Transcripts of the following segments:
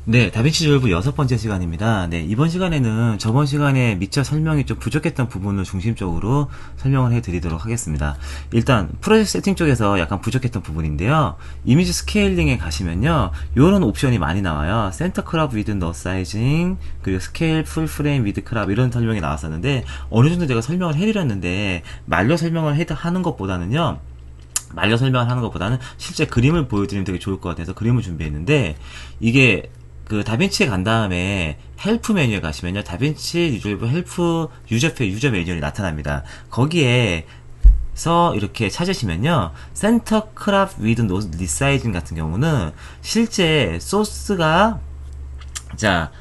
네, 다빈치 리졸브 6번째 시간입니다. 네, 이번 시간에는 저번 시간에 미처 설명이 좀 부족했던 부분을 중심적으로 설명을 해드리도록 하겠습니다. 일단 프로젝트 세팅 쪽에서 약간 부족했던 부분인데요. 이미지 스케일링에 가시면요, 이런 옵션이 많이 나와요. 센터 크랍 위드 너 사이징, 그리고 스케일 풀 프레임 위드 크랍, 이런 설명이 나왔었는데 어느 정도 제가 설명을 해드렸는데 말로 설명을 하는 것보다는요, 말려 설명을 하는 것보다는 실제 그림을 보여드리면 되게 좋을 것 같아서 그림을 준비했는데, 이게 그 다빈치에 간 다음에 헬프 메뉴에 가시면요, 다빈치 리졸브 헬프 유저표 유저 매뉴얼이 나타납니다. 거기에서 이렇게 찾으시면요, 센터 크랍 위드 노 리사이징 같은 경우는 실제 소스가, 자,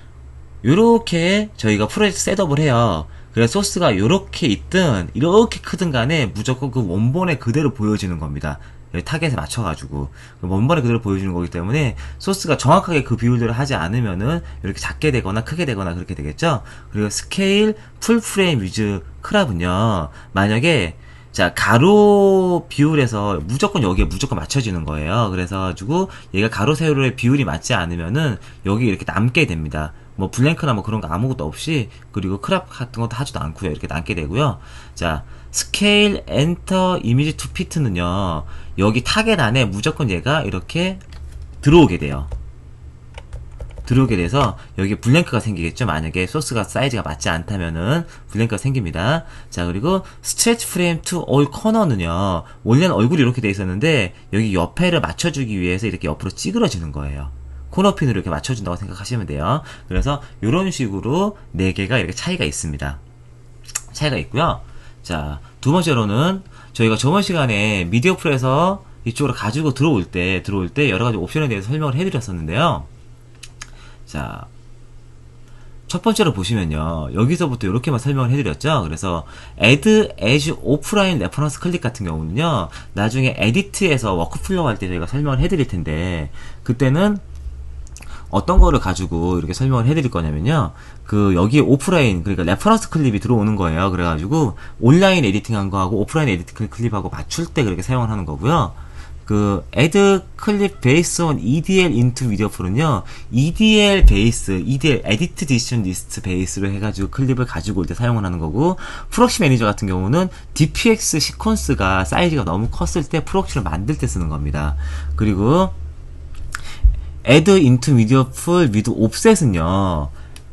요렇게 저희가 프로젝트 셋업을 해요. 그래서 소스가 요렇게 있든 이렇게 크든 간에 무조건 그 원본에 그대로 보여지는 겁니다. 타겟에 맞춰가지고 원본에 그대로 보여주는 거기 때문에 소스가 정확하게 그 비율대로 하지 않으면은 이렇게 작게 되거나 크게 되거나 그렇게 되겠죠. 그리고 스케일 풀 프레임 위즈 크랍은요, 만약에 자, 가로 비율에서 무조건 여기에 무조건 맞춰지는 거예요. 그래서 가지고 얘가 가로 세로의 비율이 맞지 않으면은 여기 이렇게 남게 됩니다. 뭐 블랭크나 뭐 그런 거 아무것도 없이, 그리고 크랍 같은 것도 하지도 않고요. 이렇게 남게 되고요. 자, 스케일 엔터 이미지 투 피트는요, 여기 타겟 안에 무조건 얘가 이렇게 들어오게 돼요. 들어오게 돼서 여기 블랭크가 생기겠죠. 만약에 소스가 사이즈가 맞지 않다면은 블랭크가 생깁니다. 자, 그리고 스트레치 프레임 투 올 코너는요, 원래는 얼굴이 이렇게 돼 있었는데 여기 옆에를 맞춰주기 위해서 이렇게 옆으로 찌그러지는 거예요. 코너핀으로 이렇게 맞춰준다고 생각하시면 돼요. 그래서 이런 식으로 4개가 이렇게 차이가 있습니다. 차이가 있고요. 자, 두 번째로는 저희가 저번 시간에 미디어 풀에서 이쪽으로 가지고 들어올 때 여러 가지 옵션에 대해서 설명을 해드렸었는데요. 자, 첫 번째로 보시면요, 여기서부터 이렇게만 설명을 해드렸죠. 그래서 add as offline reference 클릭 같은 경우는요, 나중에 에디트에서 워크플로우 할 때 저희가 설명을 해드릴 텐데, 그때는 어떤 거를 가지고 이렇게 설명을 해드릴 거냐면요, 그 여기에 오프라인, 그러니까 레퍼런스 클립이 들어오는 거예요. 그래가지고 온라인 에디팅한 거하고 오프라인 에디팅 클립하고 맞출 때 그렇게 사용을 하는 거고요. 그 add clip based on EDL into video 풀은요, EDL 베이스, EDL edit decision list 베이스로 해가지고 클립을 가지고 올 때 사용을 하는 거고, 프록시 매니저 같은 경우는 DPX 시퀀스가 사이즈가 너무 컸을 때 프록시를 만들 때 쓰는 겁니다. 그리고 add into video full with offset은요,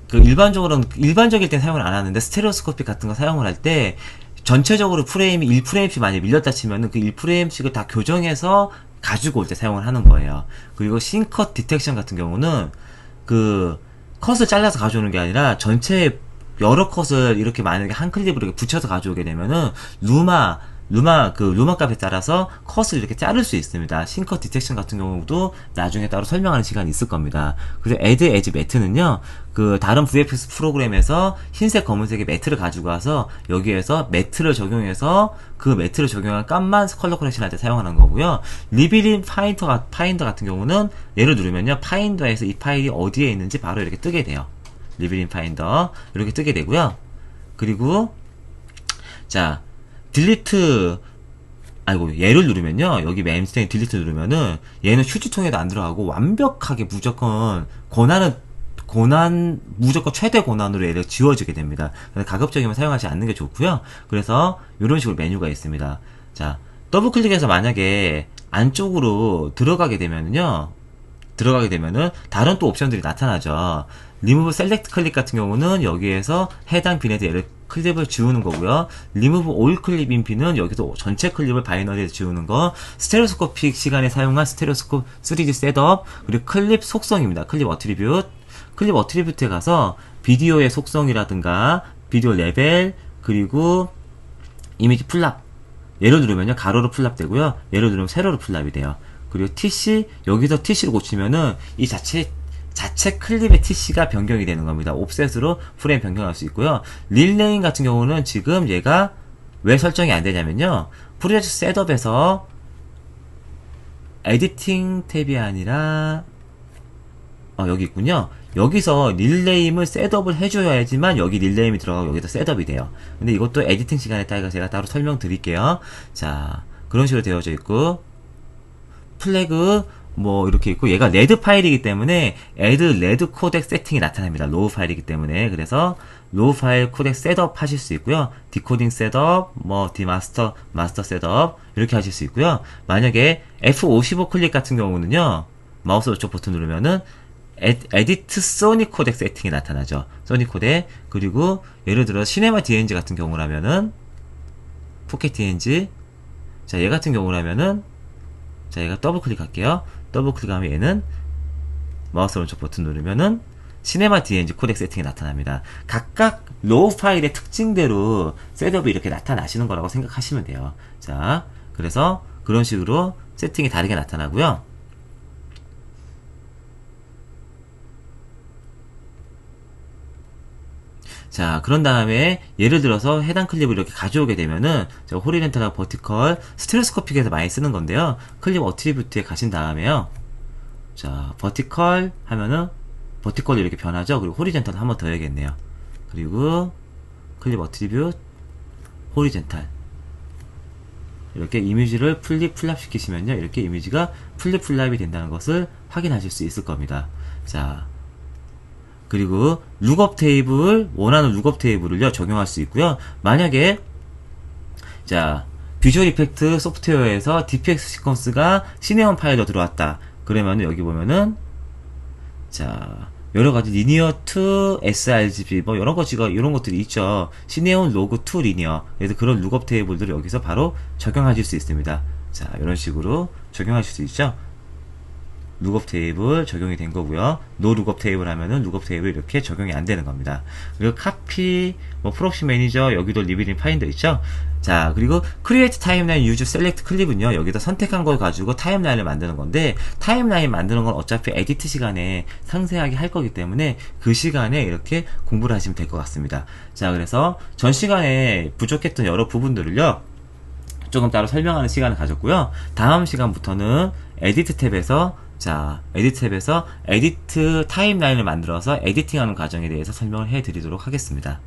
그 일반적일 때 사용을 안 하는데 스테레오스코픽 같은 거 사용을 할 때 전체적으로 프레임이 1프레임씩 많이 밀렸다 치면은 그 1프레임씩을 다 교정해서 가지고 올 때 사용을 하는 거예요. 그리고 싱컷 디텍션 같은 경우는 그 컷을 잘라서 가져오는 게 아니라 전체 여러 컷을 이렇게 만약에 한 클립으로 이렇게 붙여서 가져오게 되면은 루마 값에 따라서 컷을 이렇게 자를 수 있습니다. 싱컷 디텍션 같은 경우도 나중에 따로 설명하는 시간이 있을 겁니다. 그래서 add as 매트는요, 그 다른 VFX 프로그램에서 흰색 검은색의 매트를 가지고 와서 여기에서 매트를 적용해서 그 매트를 적용한 값만 컬러 커렉션 할 때 사용하는 거고요. 리빌인 파인더 같은 경우는 얘를 누르면요, 파인더에서 이 파일이 어디에 있는지 바로 이렇게 뜨게 돼요. 리빌인 파인더 이렇게 뜨게 되고요. 그리고 자, 딜리트, 얘를 누르면요, 여기 엠스테인 딜리트 누르면은 얘는 휴지통에도 안 들어가고 완벽하게 무조건 무조건 최대 고난으로 얘를 지워지게 됩니다. 가급적이면 사용하지 않는 게 좋고요. 그래서 이런 식으로 메뉴가 있습니다. 자, 더블 클릭해서 만약에 안쪽으로 들어가게 되면은 다른 또 옵션들이 나타나죠. 리무브 셀렉트 클릭 같은 경우는 여기에서 해당 빈에서 얘를 클립을 지우는 거고요. 리무브 올 클립 인 빈은 여기서 전체 클립을 바이너리에서 지우는 거. 스테레오스코픽 시간에 사용한 스테레오스코 3D 셋업, 그리고 클립 속성입니다. 클립 어트리뷰트에 가서 비디오의 속성이라든가 비디오 레벨, 그리고 이미지 풀랍, 얘를 누르면요, 가로로 풀랍 되고요, 얘를 누르면 세로로 풀랍이 돼요. 그리고 TC, 여기서 TC를 고치면은 이 자체 클립의 TC가 변경이 되는 겁니다. 옵셋으로 프레임 변경할 수 있고요. 릴레인 같은 경우는 지금 얘가 왜 설정이 안 되냐면요, 프로젝트 셋업에서 에디팅 탭이 아니라 여기 있군요. 여기서 릴네임을 셋업을 해줘야지만 여기 릴네임이 들어가고 여기서 셋업이 돼요. 근데 이것도 에디팅 시간에 따라 제가 따로 설명드릴게요. 자, 그런 식으로 되어져 있고, 플래그 뭐 이렇게 있고, 얘가 레드 파일이기 때문에 add 레드 코덱 세팅이 나타납니다. 로우 파일이기 때문에. 그래서 로우 파일 코덱 셋업 하실 수 있고요. 디코딩 셋업, 뭐 디마스터, 마스터 셋업 이렇게 하실 수 있고요. 만약에 F55 클릭 같은 경우는요, 마우스 오른쪽 버튼 누르면은 에디트 소니 코덱 세팅이 나타나죠. 소니 코덱. 그리고 예를 들어 시네마 DNG 같은 경우라면은 포켓 DNG. 자, 얘 같은 경우라면은, 자, 얘가 더블 클릭할게요. 더블 클릭하면 얘는 마우스 오른쪽 버튼 누르면은 시네마 DNG 코덱 세팅이 나타납니다. 각각 로우 파일의 특징대로 셋업이 이렇게 나타나시는 거라고 생각하시면 돼요. 자, 그래서 그런 식으로 세팅이 다르게 나타나고요. 자, 그런 다음에 예를 들어서 해당 클립을 이렇게 가져오게 되면은 호리젠탈하고 버티컬, 스테레오스코픽에서 많이 쓰는 건데요. 클립 어트리뷰트에 가신 다음에요. 자, 버티컬 하면은 버티컬이 이렇게 변하죠. 그리고 호리젠탈 한번 더 해야겠네요. 그리고 클립 어트리뷰트, 호리젠탈. 이렇게 이미지를 플립 시키시면요. 이렇게 이미지가 플립이 된다는 것을 확인하실 수 있을 겁니다. 자, 그리고 룩업 테이블, 원하는 룩업 테이블을요 적용할 수 있고요. 만약에 자, 비주얼 이펙트 소프트웨어에서 DPX 시퀀스가 시네온 파일로 들어왔다. 그러면 여기 보면은 자, 여러가지 리니어 투 sRGB 뭐 이런 것들이 있죠. 시네온 로그 투 리니어. 그래서 그런 룩업 테이블들을 여기서 바로 적용하실 수 있습니다. 자, 이런 식으로 적용하실 수 있죠. 룩업 테이블 적용이 된 거고요. 노 룩업 테이블 하면은 룩업 테이블 이렇게 적용이 안 되는 겁니다. 그리고 카피, 뭐 프록시 매니저, 여기도 리빌링 파인더 있죠. 자, 그리고 크리에이트 타임라인 유즈 셀렉트 클립은요, 여기다 선택한 걸 가지고 타임라인을 만드는 건데, 타임라인 만드는 건 어차피 에디트 시간에 상세하게 할 거기 때문에 그 시간에 이렇게 공부를 하시면 될 것 같습니다. 자, 그래서 전 시간에 부족했던 여러 부분들을요, 조금 따로 설명하는 시간을 가졌고요. 다음 시간부터는 에디트 탭에서 에디트 타임라인을 만들어서 에디팅하는 과정에 대해서 설명을 해드리도록 하겠습니다.